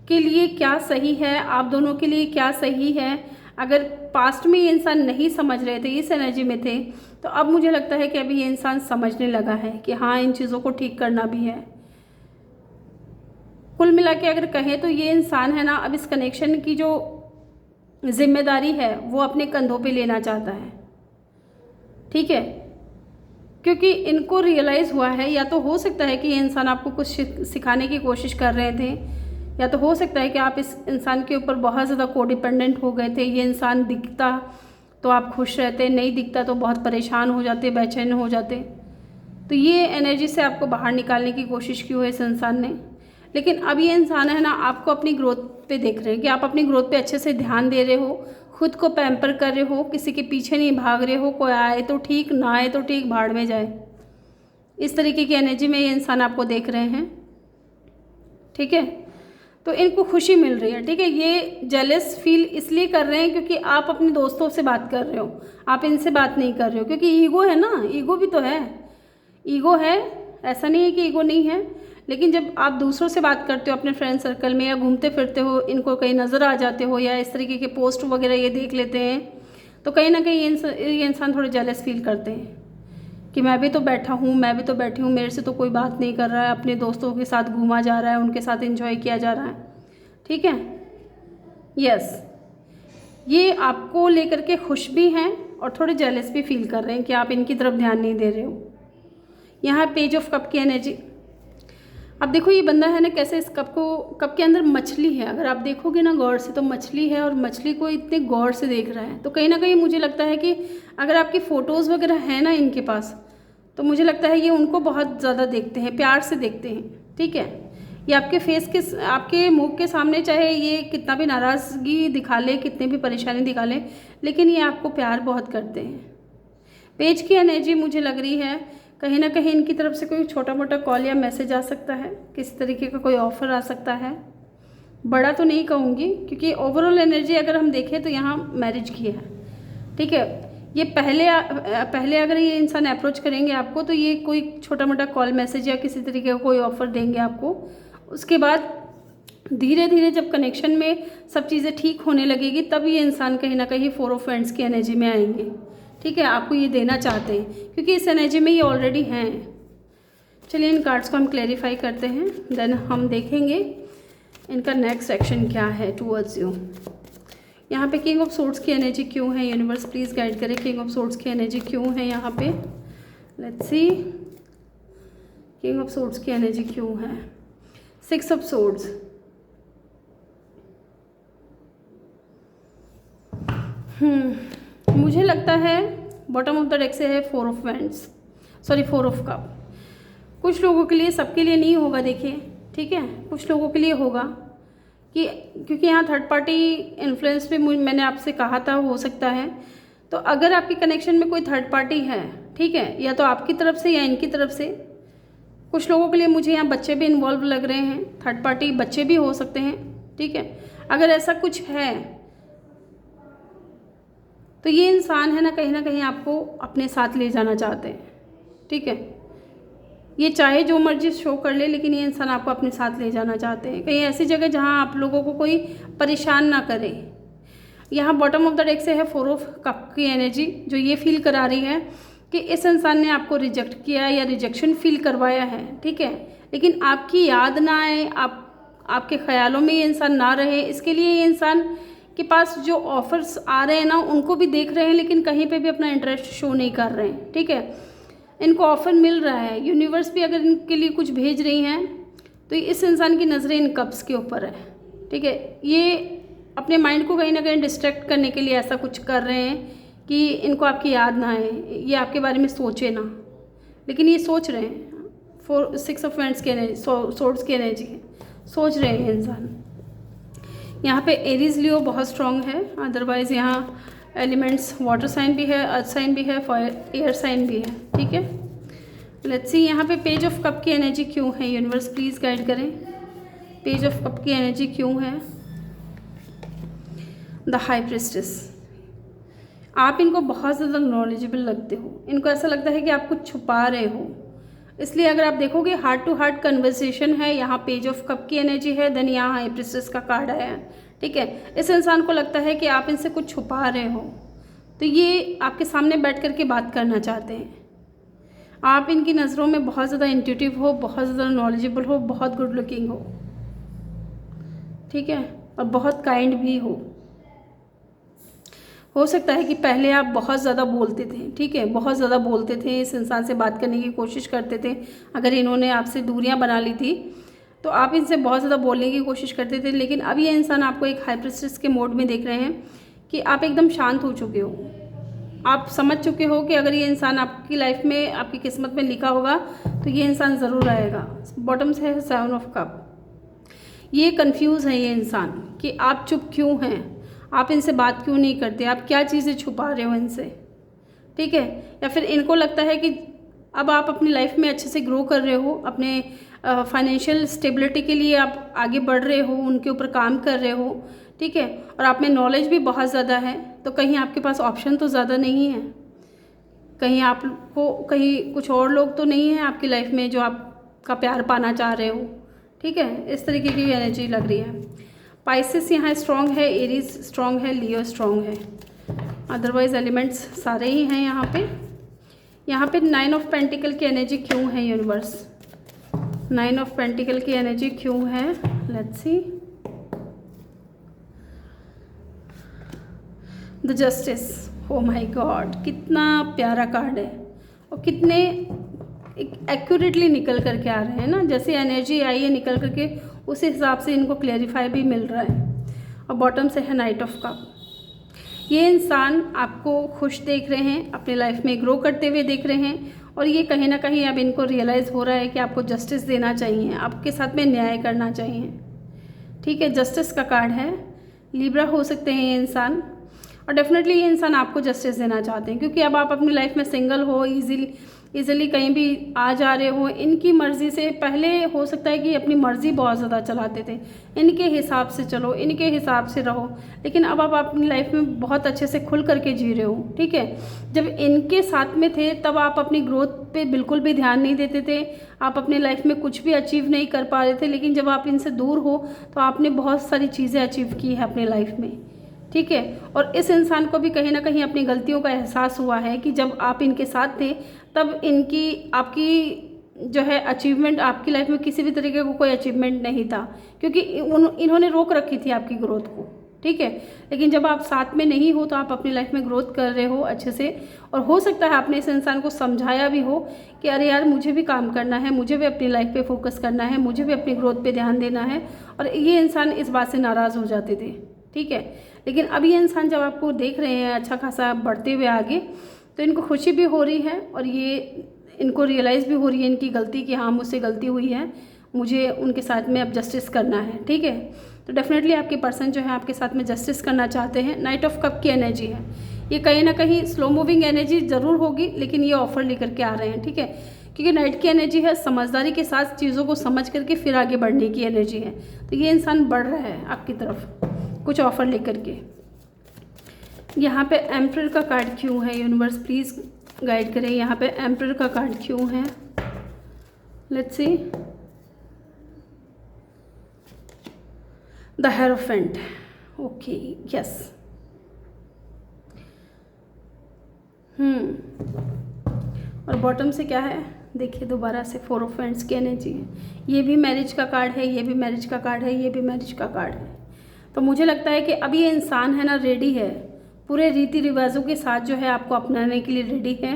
के लिए क्या सही है, आप दोनों के लिए क्या सही है। अगर पास्ट में ये इंसान नहीं समझ रहे थे, इस एनर्जी में थे, तो अब मुझे लगता है कि अभी ये इंसान समझने लगा है कि हाँ, इन चीज़ों को ठीक करना भी है। कुल मिला के अगर कहें तो ये इंसान है ना, अब इस कनेक्शन की जो जिम्मेदारी है वो अपने कंधों पे लेना चाहता है, ठीक है। क्योंकि इनको रियलाइज़ हुआ है, या तो हो सकता है कि ये इंसान आपको कुछ सिखाने की कोशिश कर रहे थे, या तो हो सकता है कि आप इस इंसान के ऊपर बहुत ज़्यादा कोडिपेंडेंट हो गए थे। ये इंसान दिखता तो आप खुश रहते, नहीं दिखता तो बहुत परेशान हो जाते, बेचैन हो जाते। तो ये एनर्जी से आपको बाहर निकालने की कोशिश की है इस इंसान ने। लेकिन अब ये इंसान है ना, आपको अपनी ग्रोथ पे देख रहे हैं कि आप अपनी ग्रोथ पे अच्छे से ध्यान दे रहे हो, खुद को पैम्पर कर रहे हो, किसी के पीछे नहीं भाग रहे हो। कोई आए तो ठीक, ना आए तो ठीक, भाड़ में जाए। इस तरीके की एनर्जी में ये इंसान आपको देख रहे हैं, ठीक है। तो इनको खुशी मिल रही है, ठीक है। ये जेलस फील इसलिए कर रहे हैं क्योंकि आप अपने दोस्तों से बात कर रहे हो, आप इनसे बात नहीं कर रहे हो। क्योंकि ईगो है ना, ईगो भी तो है, ईगो है, ऐसा नहीं है कि ईगो नहीं है। लेकिन जब आप दूसरों से बात करते हो अपने फ्रेंड सर्कल में, या घूमते फिरते हो, इनको कहीं नज़र आ जाते हो, या इस तरीके के पोस्ट वगैरह ये देख लेते हैं, तो कहीं ना कहीं ये इंसान थोड़े जेलस फील करते हैं कि मैं भी तो बैठा हूँ, मैं भी तो बैठी हूँ, मेरे से तो कोई बात नहीं कर रहा है, अपने दोस्तों के साथ घूमा जा रहा है, उनके साथ एंजॉय किया जा रहा है, ठीक है। यस, ये आपको लेकर के खुश भी हैं और थोड़े जेलस भी फील कर रहे हैं कि आप इनकी तरफ ध्यान नहीं दे रहे हो। यहाँ पेज ऑफ कप की एनर्जी। अब देखो ये बंदा है ना, कैसे इस कप के अंदर मछली है। अगर आप देखोगे ना गौर से, तो मछली है और मछली को इतने गौर से देख रहा है। तो कहीं ना कहीं मुझे लगता है कि अगर आपकी फ़ोटोज़ वगैरह हैं ना इनके पास, तो मुझे लगता है ये उनको बहुत ज़्यादा देखते हैं, प्यार से देखते हैं, ठीक है। ये आपके फेस के, आपके मुंह के सामने चाहे ये कितना भी नाराज़गी दिखा ले, कितनी भी परेशानी दिखा ले, लेकिन ये आपको प्यार बहुत करते हैं। पेज की एनर्जी मुझे लग रही है कहीं ना कहीं इनकी तरफ से कोई छोटा मोटा कॉल या मैसेज आ सकता है, किसी तरीके का कोई ऑफ़र आ सकता है। बड़ा तो नहीं कहूँगी, क्योंकि ओवरऑल एनर्जी अगर हम देखें तो यहाँ मैरिज की है, ठीक है। ये पहले अगर ये इंसान अप्रोच करेंगे आपको, तो ये कोई छोटा मोटा कॉल मैसेज या किसी तरीके का कोई ऑफ़र देंगे आपको। उसके बाद धीरे धीरे जब कनेक्शन में सब चीज़ें ठीक होने लगेगी, तब ये इंसान कहीं ना कहीं 4 ऑफ फ्रेंड्स की एनर्जी में आएंगे, ठीक है। आपको ये देना चाहते हैं क्योंकि इस एनर्जी में ये ऑलरेडी हैं। चलिए इन कार्ड्स को हम क्लैरिफाई करते हैं, देन हम देखेंगे इनका नेक्स्ट एक्शन क्या है टूवर्ड्स यू। यहाँ पे किंग ऑफ सोर्ड्स की एनर्जी क्यों है, यूनिवर्स प्लीज़ गाइड करें। किंग ऑफ सोर्ड्स की एनर्जी क्यों है यहाँ पे, let's see. King of swords की एनर्जी क्यों है, 6 ऑफ सोर्ड्स। मुझे लगता है बॉटम ऑफ द डेक से है 4 of wands, sorry 4 of cup. कुछ लोगों के लिए, सबके लिए नहीं होगा देखिए, ठीक है। कुछ लोगों के लिए होगा कि क्योंकि यहाँ थर्ड पार्टी इन्फ्लुएंस भी मैंने आपसे कहा था हो सकता है। तो अगर आपके कनेक्शन में कोई थर्ड पार्टी है, ठीक है, या तो आपकी तरफ से या इनकी तरफ से। कुछ लोगों के लिए मुझे यहाँ बच्चे भी इन्वॉल्व लग रहे हैं, थर्ड पार्टी बच्चे भी हो सकते हैं, ठीक है। अगर ऐसा कुछ है तो ये इंसान है ना कहीं आपको अपने साथ ले जाना चाहते हैं, ठीक है। ये चाहे जो मर्जी शो कर ले, लेकिन ये इंसान आपको अपने साथ ले जाना चाहते हैं, कहीं ऐसी जगह जहां आप लोगों को कोई परेशान ना करे। यहाँ बॉटम ऑफ द डेक से है 4 ऑफ कप की एनर्जी, जो ये फील करा रही है कि इस इंसान ने आपको रिजेक्ट किया या रिजेक्शन फील करवाया है, ठीक है। लेकिन आपकी याद ना आए, आपके ख्यालों में ये इंसान ना रहे, इसके लिए ये इंसान के पास जो ऑफर्स आ रहे हैं ना, उनको भी देख रहे हैं, लेकिन कहीं पे भी अपना इंटरेस्ट शो नहीं कर रहे हैं, ठीक है। इनको ऑफ़र मिल रहा है, यूनिवर्स भी अगर इनके लिए कुछ भेज रही हैं, तो इस इंसान की नज़रें इन कप्स के ऊपर है, ठीक है। ये अपने माइंड को कहीं ना कहीं डिस्ट्रैक्ट करने के लिए ऐसा कुछ कर रहे हैं कि इनको आपकी याद ना आए, ये आपके बारे में सोचे ना, लेकिन ये सोच रहे हैं। 6 ऑफ वैंड्स की एनर्जी, सोर्ड्स की एनर्जी है, सोच रहे हैं इंसान। यहाँ पे एरीज लियो बहुत स्ट्रॉन्ग है, अदरवाइज़ यहाँ एलिमेंट्स वाटर साइन भी है, अर्थ साइन भी है, एयर साइन भी है, ठीक है। लेट्स सी यहाँ पे पेज ऑफ कप की एनर्जी क्यों है, यूनिवर्स प्लीज़ गाइड करें। पेज ऑफ कप की एनर्जी क्यों है, द हाई प्रिस्टेस। आप इनको बहुत ज़्यादा नॉलेजेबल लगते हो, इनको ऐसा लगता है कि आप कुछ छुपा रहे हो, इसलिए अगर आप देखोगे हार्ट टू हार्ट कन्वर्सेशन है, यहाँ पेज ऑफ कप की एनर्जी है, देन यहाँ हाई प्रिस्टेस का कार्ड है, ठीक है। इस इंसान को लगता है कि आप इनसे कुछ छुपा रहे हो, तो ये आपके सामने बैठ कर के बात करना चाहते हैं। आप इनकी नज़रों में बहुत ज़्यादा इंट्यूटिव हो, बहुत ज़्यादा नॉलेजेबल हो, बहुत गुड लुकिंग हो, ठीक है, और बहुत काइंड भी हो सकता है कि पहले आप बहुत ज़्यादा बोलते थे, ठीक है, बहुत ज़्यादा बोलते थे, इस इंसान से बात करने की कोशिश करते थे। अगर इन्होंने आपसे दूरियां बना ली थी तो आप इनसे बहुत ज़्यादा बोलने की कोशिश करते थे, लेकिन अब ये इंसान आपको एक हाई प्रिस्टेस के मोड में देख रहे हैं कि आप एकदम शांत हो चुके हो। आप समझ चुके हो कि अगर ये इंसान आपकी लाइफ में, आपकी किस्मत में लिखा होगा तो ये इंसान ज़रूर आएगा। बॉटम से है 7 ऑफ कप। ये कंफ्यूज है ये इंसान कि आप चुप क्यों हैं, आप इनसे बात क्यों नहीं करते, आप क्या चीज़ें छुपा रहे हो इनसे, ठीक है। या फिर इनको लगता है कि अब आप अपनी लाइफ में अच्छे से ग्रो कर रहे हो, अपने फाइनेंशियल स्टेबिलिटी के लिए आप आगे बढ़ रहे हो, उनके ऊपर काम कर रहे हो, ठीक है, और आप में नॉलेज भी बहुत ज़्यादा है। तो कहीं आपके पास ऑप्शन तो ज़्यादा नहीं है, कहीं आपको, कहीं कुछ और लोग तो नहीं हैं आपकी लाइफ में जो आपका प्यार पाना चाह रहे हो, ठीक है। इस तरीके की एनर्जी लग रही है। पाइसेस यहाँ स्ट्रॉन्ग है, एरीज स्ट्रॉन्ग है, लियो स्ट्रॉन्ग है, अदरवाइज एलिमेंट्स सारे ही हैं यहाँ पे। यहाँ पे 9 ऑफ पेंटिकल की एनर्जी क्यों है यूनिवर्स, 9 ऑफ पेंटिकल की एनर्जी क्यों है, let's see. The justice, O my God, कितना प्यारा कार्ड है और कितने एक्यूरेटली निकल करके आ रहे हैं ना, जैसे एनर्जी आई है निकल करके उस हिसाब से इनको क्लेरिफाई भी मिल रहा है। और बॉटम से है नाइट ऑफ कप। ये इंसान आपको खुश देख रहे हैं, अपनी लाइफ में ग्रो करते हुए देख रहे हैं, और ये कहीं ना कहीं अब इनको रियलाइज़ हो रहा है कि आपको जस्टिस देना चाहिए, आपके साथ में न्याय करना चाहिए, ठीक है। जस्टिस का कार्ड है, लिब्रा हो सकते हैं ये इंसान, और डेफिनेटली ये इंसान आपको जस्टिस देना चाहते हैं, क्योंकि अब आप अपनी लाइफ में सिंगल हो, इजीली कहीं भी आ जा रहे हो इनकी मर्ज़ी से। पहले हो सकता है कि अपनी मर्ज़ी बहुत ज़्यादा चलाते थे, इनके हिसाब से चलो, इनके हिसाब से रहो, लेकिन अब आप अपनी लाइफ में बहुत अच्छे से खुल करके जी रहे हो, ठीक है। जब इनके साथ में थे तब आप अपनी ग्रोथ पे बिल्कुल भी ध्यान नहीं देते थे, आप अपनी लाइफ में कुछ भी अचीव नहीं कर पा रहे थे, लेकिन जब आप इनसे दूर हो तो आपने बहुत सारी चीज़ें अचीव की है अपनी लाइफ में, ठीक है। और इस इंसान को भी कहीं ना कहीं अपनी गलतियों का एहसास हुआ है कि जब आप इनके साथ थे तब इनकी, आपकी जो है अचीवमेंट, आपकी लाइफ में किसी भी तरीके को कोई अचीवमेंट नहीं था, क्योंकि इन्होंने रोक रखी थी आपकी ग्रोथ को, ठीक है। लेकिन जब आप साथ में नहीं हो तो आप अपनी लाइफ में ग्रोथ कर रहे हो अच्छे से, और हो सकता है आपने इस इंसान को समझाया भी हो कि अरे यार मुझे भी काम करना है, मुझे भी अपनी लाइफ पे फोकस करना है, मुझे भी अपनी ग्रोथ पे ध्यान देना है, और ये इंसान इस बात से नाराज़ हो जाते थे, ठीक है। लेकिन अब ये इंसान जब आपको देख रहे हैं अच्छा खासा बढ़ते हुए आगे, तो इनको खुशी भी हो रही है, और ये इनको रियलाइज़ भी हो रही है इनकी गलती कि हाँ मुझसे गलती हुई है, मुझे उनके साथ में अब जस्टिस करना है, ठीक है। तो डेफिनेटली आपके पर्सन जो है आपके साथ में जस्टिस करना चाहते हैं। नाइट ऑफ कप की एनर्जी है, ये कहीं ना कहीं स्लो मूविंग एनर्जी ज़रूर होगी, लेकिन ये ऑफर लेकर के आ रहे हैं, ठीक है, क्योंकि नाइट की एनर्जी है समझदारी के साथ चीज़ों को समझ करके फिर आगे बढ़ने की एनर्जी है। तो ये इंसान बढ़ रहा है आपकी तरफ कुछ ऑफ़र लेकर के। यहाँ पे एम्परर का कार्ड क्यों है, यूनिवर्स प्लीज़ गाइड करें, यहाँ पे एम्परर का कार्ड क्यों है, let's see. The hierophant, okay, yes, और बॉटम से क्या है देखिए दोबारा से 4 ऑफ हैंड्स की एनर्जी है। ये भी मैरिज का कार्ड है, ये भी मैरिज का कार्ड है, ये भी मैरिज का कार्ड है। तो मुझे लगता है कि अब ये इंसान है ना रेडी है, पूरे रीति रिवाजों के साथ जो है आपको अपनाने के लिए रेडी है,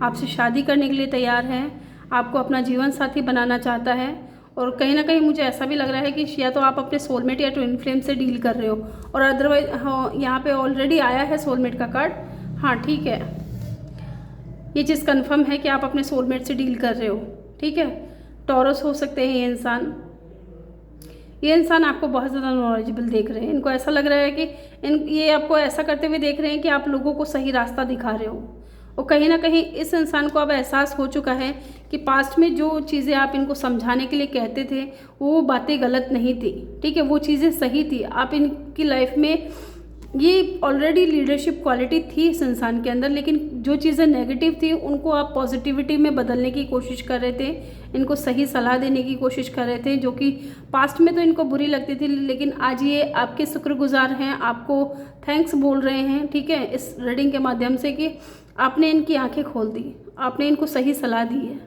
आपसे शादी करने के लिए तैयार है, आपको अपना जीवन साथी बनाना चाहता है। और कहीं ना कहीं मुझे ऐसा भी लग रहा है कि या तो आप अपने सोलमेट या ट्विन फ्लेम से डील कर रहे हो, और अदरवाइज हाँ यहाँ पे ऑलरेडी आया है सोलमेट का कार्ड, हाँ ठीक है, ये चीज़ कंफर्म है कि आप अपने सोलमेट से डील कर रहे हो, ठीक है। टॉरस हो सकते हैं ये इंसान आपको बहुत ज़्यादा नॉलेजेबल देख रहे हैं, इनको ऐसा लग रहा है कि ये आपको ऐसा करते हुए देख रहे हैं कि आप लोगों को सही रास्ता दिखा रहे हो। और कहीं ना कहीं इस इंसान को अब एहसास हो चुका है कि पास्ट में जो चीज़ें आप इनको समझाने के लिए कहते थे वो बातें गलत नहीं थी, ठीक है, वो चीज़ें सही थी। आप इनकी लाइफ में ये ऑलरेडी लीडरशिप क्वालिटी थी इस इंसान के अंदर, लेकिन जो चीज़ें नेगेटिव थी उनको आप पॉजिटिविटी में बदलने की कोशिश कर रहे थे, इनको सही सलाह देने की कोशिश कर रहे थे, जो कि पास्ट में तो इनको बुरी लगती थी, लेकिन आज ये आपके शुक्रगुजार हैं, आपको थैंक्स बोल रहे हैं, ठीक है, इस रीडिंग के माध्यम से कि आपने इनकी आंखें खोल दी, आपने इनको सही सलाह दी है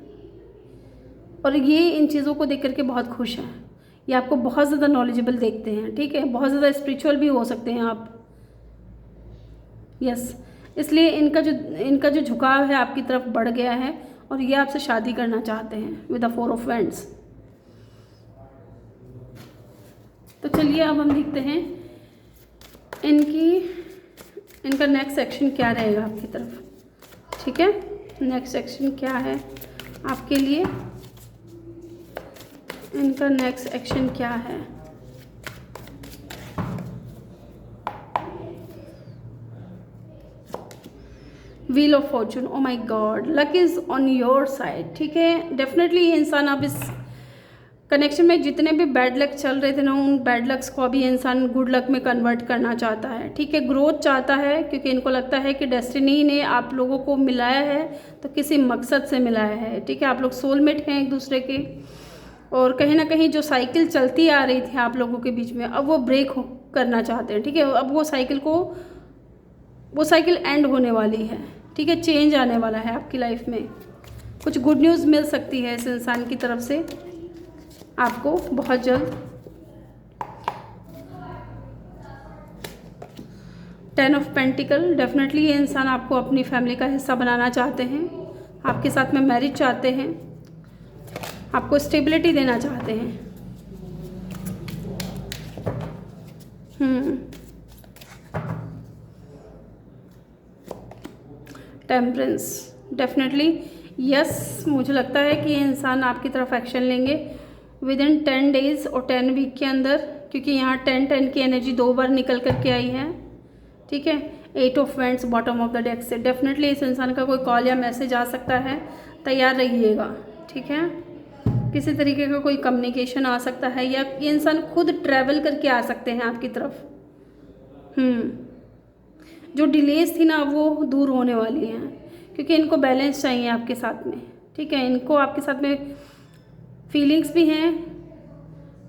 और ये इन चीज़ों को देख करके बहुत खुश हैं। ये आपको बहुत ज़्यादा नॉलेजेबल देखते हैं, ठीक है, बहुत ज़्यादा स्पिरिचुअल भी हो सकते हैं आप, यस। इसलिए इनका जो झुकाव है आपकी तरफ बढ़ गया है और ये आपसे शादी करना चाहते हैं विद द 4 ऑफ वैंड्स। तो चलिए अब हम देखते हैं इनका नेक्स्ट एक्शन क्या रहेगा आपकी तरफ, ठीक है। नेक्स्ट एक्शन क्या है आपके लिए, इनका नेक्स्ट एक्शन क्या है। Wheel of Fortune, O my God, luck is on your side, ठीक है। डेफिनेटली ये इंसान अब इस कनेक्शन में जितने भी बैड लक चल रहे थे ना, उन बैड लक्स को अभी इंसान गुड लक में कन्वर्ट करना चाहता है, ठीक है। ग्रोथ चाहता है क्योंकि इनको लगता है कि डेस्टिनी ने आप लोगों को मिलाया है तो किसी मकसद से मिलाया है, ठीक है। आप लोग सोलमेट हैं एक दूसरे के और कहीं ना कहीं जो साइकिल चलती आ रही थी आप लोगों के बीच में, अब वो ब्रेक करना चाहते हैं, ठीक है। अब वो साइकिल एंड होने वाली है, ठीक है। चेंज आने वाला है आपकी लाइफ में, कुछ गुड न्यूज़ मिल सकती है इस इंसान की तरफ से आपको बहुत जल्द। 10 ऑफ पेंटिकल, डेफिनेटली ये इंसान आपको अपनी फैमिली का हिस्सा बनाना चाहते हैं, आपके साथ में मैरिज चाहते हैं, आपको स्टेबिलिटी देना चाहते हैं। टेम्परेंस, डेफिनेटली यस, मुझे लगता है कि ये इंसान आपकी तरफ एक्शन लेंगे विद इन 10 डेज़ और 10 वीक के अंदर, क्योंकि यहाँ 10 की एनर्जी 2 बार निकल करके आई है, ठीक है। 8 of wands bottom of the deck से डेफिनेटली इस इंसान का कोई कॉल या मैसेज आ सकता है, तैयार रहिएगा, ठीक है। किसी तरीके का कोई कम्युनिकेशन आ सकता है या ये इंसान खुद ट्रैवल करके आ सकते हैं आपकी तरफ। जो डिलेज थी ना वो दूर होने वाली हैं, क्योंकि इनको बैलेंस चाहिए आपके साथ में, ठीक है। इनको आपके साथ में फीलिंग्स भी हैं,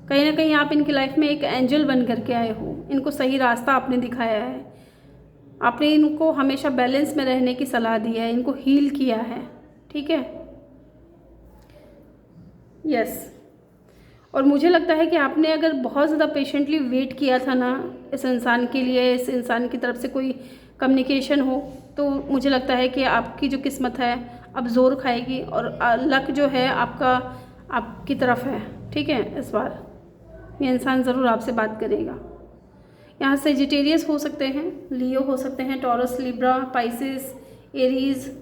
कहीं ना कहीं आप इनकी लाइफ में एक एंजल बन करके आए हो, इनको सही रास्ता आपने दिखाया है, आपने इनको हमेशा बैलेंस में रहने की सलाह दी है, इनको हील किया है, ठीक है, यस। और मुझे लगता है कि आपने अगर बहुत ज़्यादा पेशेंटली वेट किया था ना इस इंसान के लिए, इस इंसान की तरफ से कोई कम्युनिकेशन हो, तो मुझे लगता है कि आपकी जो किस्मत है अब ज़ोर खाएगी और लक जो है आपकी तरफ है, ठीक है। इस बार ये इंसान ज़रूर आपसे बात करेगा। यहाँ सेजिटेरियस हो सकते हैं, लियो हो सकते हैं, टॉरस, लिब्रा, पाइसिस, एरीज,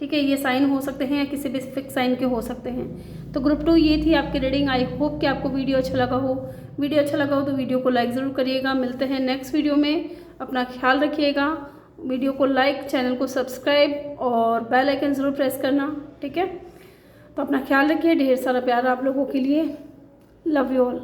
ठीक है, ये साइन हो सकते हैं या किसी भी फिक्स साइन के हो सकते हैं। तो ग्रुप 2 ये थी आपकी रीडिंग। आई होप कि आपको वीडियो अच्छा लगा हो। वीडियो अच्छा लगा हो तो वीडियो को लाइक ज़रूर करिएगा। मिलते हैं नेक्स्ट वीडियो में, अपना ख्याल रखिएगा। वीडियो को लाइक, चैनल को सब्सक्राइब और बेल आइकन ज़रूर प्रेस करना, ठीक है। तो अपना ख्याल रखिए, ढेर सारा प्यार आप लोगों के लिए। Love you all.